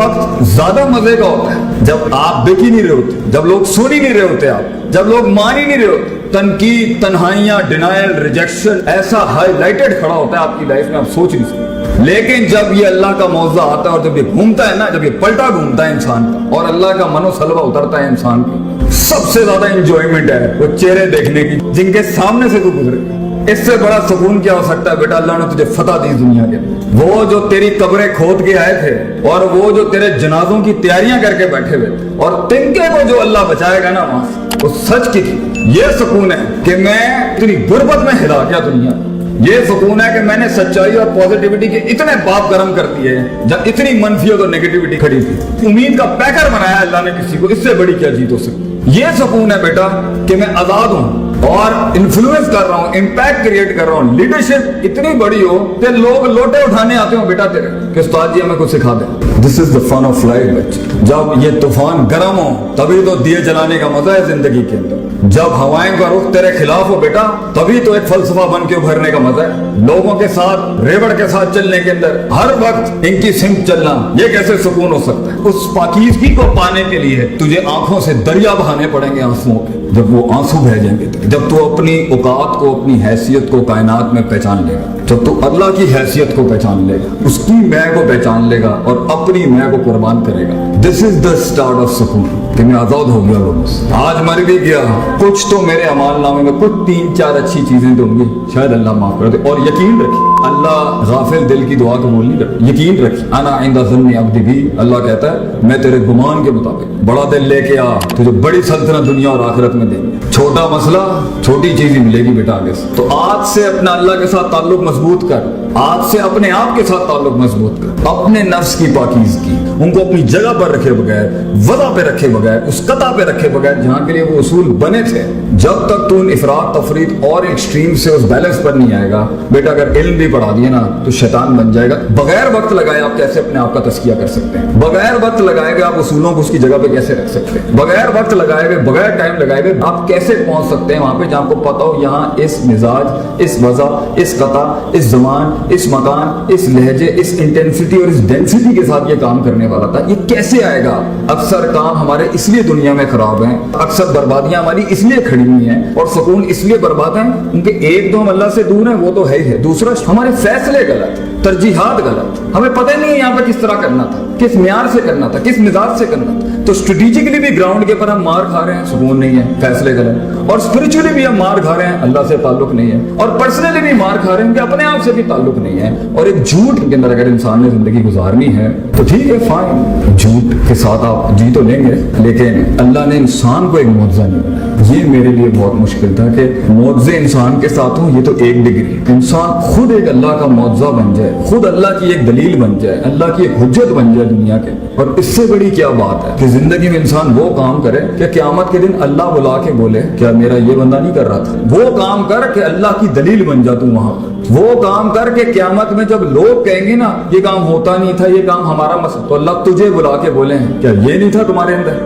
वक्त ज्यादा मजे का होता है जब आप देख ही नहीं रहे होते, जब लोग सुन ही नहीं रहे होते, आप जब लोग मान ही नहीं रहे होते। तनकीद, तन्हाइयां, डिनायल, रिजेक्शन ऐसा हाईलाइटेड खड़ा होता है आपकी लाइफ में, आप सोच नहीं सकते। लेकिन जब ये अल्लाह का मौजा आता है और जब ये घूमता है ना, जब ये पलटा घूमता है इंसान का और अल्लाह का मनोसलवा उतरता है इंसान की, सबसे ज्यादा इंजॉयमेंट है वो चेहरे देखने की जिनके सामने से तू गुजरे। इससे बड़ा सुकून क्या हो सकता है बेटा? अल्लाह ने तुझे फतह दी दुनिया के। वो जो तेरी कब्रें खोद के आए थे और वो जो तेरे जनाजों की तैयारियां करके बैठे हुए थे और तिनके को जो अल्लाह बचाएगा ना वहां से, वो सच की ये सुकून है कि मैं इतनी गुर्बत में हिला गया दुनिया। ये सुकून है कि मैंने सच्चाई और पॉजिटिविटी के इतने बाप गर्म कर दिए जब इतनी मनफियत और नेगेटिविटी खड़ी थी। उम्मीद का पैकर बनाया अल्लाह ने किसी को, इससे बड़ी क्या जीत हो सकती। ये सुकून है बेटा कि मैं आजाद हूं और इन्फ्लुएंस कर रहा हूं, इम्पैक्ट क्रिएट कर रहा हूं। लीडरशिप इतनी बड़ी हो कि लोग लोटे उठाने आते हो बेटा तेरे कि उस्ताद जी हमें कुछ सिखा दें। This is the fun of life बच्चे। जब ये तूफान गर्म हो तभी तो दिए जलाने का मजा है जिंदगी के अंदर। जब हवाएं का रुख तेरे खिलाफ हो बेटा तभी तो एक फलसफा बन के उभरने का मजा है। लोगों के साथ रेवड़ के साथ चलने के अंदर हर वक्त इनकी सिमत चलना, ये कैसे सुकून हो सकता है? उस पाकीज़गी को पाने के लिए तुझे आंखों से दरिया बहाने पड़ेंगे आंसुओं के। जब वो आंसू बह जाएंगे, जब तू अपनी औकात को, अपनी हैसियत को कायनात में पहचान लेगा, जब तू अल्लाह की हैसियत को पहचान लेगा, उसकी मैं को पहचान लेगा और अपनी मैं को कुर्बान करेगा, this is the start of सुकून कि मैं आजाद हो गया लोगों से। आज मर भी गया, कुछ तो मेरे अमाल नामे में कुछ 3-4 अच्छी चीजें तो होंगी, शायद अल्लाह माफ कर दे। और यकीन रखिए अल्लाह गाफिल दिल की दुआ कबूल नहीं करता। यकीन रखिए, अना इंदा ज़न्नी अब्दी भी, अल्लाह कहता है मैं तेरे गुमान के मुताबिक बड़ा दिल लेके आ, तुझे बड़ी सल्तनत दुनिया और आखिरत में देंगे। छोटा मसला छोटी चीज ही मिलेगी बेटा आगे से। तो आज से अपना अल्लाह के साथ ताल्लुक मजबूत कर, आज से अपने आप के साथ ताल्लुक मजबूत कर, अपने नफ्स की पाकीज़गी उनको अपनी जगह पर रखे बगैर, वज़ा पे रखे बगैर, उस कता पे रखे बगैर जहां के लिए वो उसूल बने थे। जब तक तू इफरात तफरीद और एक्सट्रीम से उस बैलेंस पर नहीं आएगा बेटा, अगर इल्म भी पढ़ा दिए ना तो शैतान बन जाएगा। बगैर वक्त लगाए आप कैसे अपने आप का तस्किया कर सकते हैं? बगैर वक्त लगाए आप उसूलों को उसकी जगह पे कैसे रख सकते हैं? बगैर वक्त लगाए हुए, बगैर टाइम लगाए हुए आप कैसे पहुंच सकते हैं वहां पे जहां आपको पता हो यहाँ इस मिजाज, इस वज़ा, इस कता, इस जमान, इस मकान, इस लहजे, इस इंटेंसिटी और इस डेंसिटी के साथ ये काम करने वाला था। ये कैसे आएगा? अक्सर काम हमारे इसलिए दुनिया में खराब हैं, अक्सर बर्बादियां हमारी इसलिए खड़ी हुई हैं और सुकून इसलिए बर्बाद हैं उनके एक तो हम अल्लाह से दूर हैं, वो तो है ही है। दूसरा हमारे फैसले गलत, तरजीहात गलत, हमें पता ही नहीं है यहाँ पे किस तरह करना था, किस म्यार से करना था, किस मिजाज से करना था। तो स्ट्रेटेजिकली भी ग्राउंड के ऊपर हम मार खा रहे हैं, सुकून नहीं है, फैसले गलत, और स्पिरिचुअली भी हम मार खा रहे हैं, अल्लाह से ताल्लुक नहीं है, और पर्सनली भी मार खा रहे हैं कि अपने आप से भी ताल्लुक नहीं है। और एक झूठ के अंदर अगर इंसान ने जिंदगी गुजारनी है तो ठीक है, फाइन, झूठ के साथ आप जी तो लेंगे, लेकिन अल्लाह ने इंसान को एक मुआवजा नहीं बनाया। ये मेरे लिए बहुत मुश्किल था कि मुआवजे इंसान के साथ हो, ये तो एक डिग्री, इंसान खुद एक अल्लाह का मुआवजा बन जाए, खुद अल्लाह की एक दलील बन जाए, अल्लाह की एक हुज्जत बन जाए दुनिया के। और इससे बड़ी क्या बात है कि जिंदगी में इंसान वो काम करे कि क़यामत के दिन अल्लाह बुला के बोले क्या मेरा ये बंदा नहीं कर रहा था? वो काम कर कि अल्लाह की दलील बन जा तू वहां पर। वो काम कर के क़यामत में जब लोग कहेंगे ना ये काम होता नहीं था, ये काम हमारा मसला, तो अल्लाह तुझे बुला के बोले क्या ये नहीं था तुम्हारे अंदर?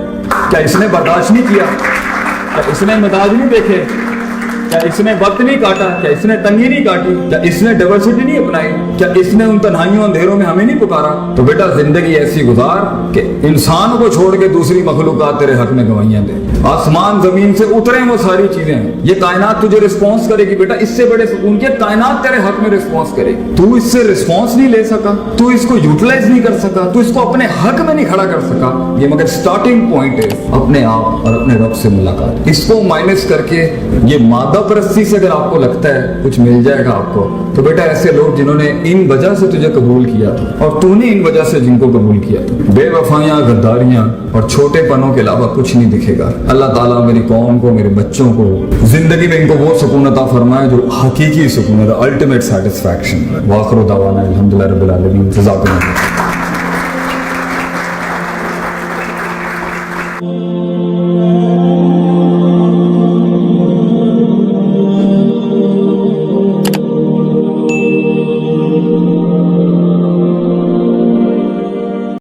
क्या इसने बर्दाश्त नहीं किया? क्या इसने मिजाज नहीं देखे? क्या इसने वक्त नहीं काटा? क्या इसने तंगी नहीं काटी? क्या इसने डाइवर्सिटी नहीं अपनाई? क्या इसने उन तन्हाइयों अंधेरों में हमें नहीं पुकारा? तो बेटा जिंदगी ऐसी गुजार कि इंसान को छोड़ के दूसरी मखलूकात तेरे हक में गवाहियां दे। आसमान जमीन से उतरे वो सारी चीजें, ये कायनात तुझे रिस्पॉन्स करेगी बेटा। इससे बड़े सुकून की कायनात तेरे हक में रिस्पॉन्स करेगी। तू इससे रिस्पॉन्स नहीं ले सका, तू इसको यूटिलाइज नहीं कर सका, तू इसको अपने हक में नहीं खड़ा कर सका। ये मगर स्टार्टिंग पॉइंट है अपने आप और अपने रब से मुलाकात। इसको माइनस करके ये मादा परस्ती से अगर आपको लगता है कुछ मिल जाएगा आपको, तो बेटा ऐसे लोग जिन्होंने इन वजह से तुझे कबूल किया था और तूने इन वजह से जिनको कबूल किया था, बेवफाइयां, गद्दारियां और छोटे पनों के अलावा कुछ नहीं दिखेगा। अल्लाह ताला मेरी कौम को, मेरे बच्चों को जिंदगी में इनको वो सुकून अता फरमाए जो हकीकी सुकून है, अल्टीमेट सेटिस्फैक्शन। वाखिर दावाना अल्हम्दुलिल्लाह रब्बिल आलमीन।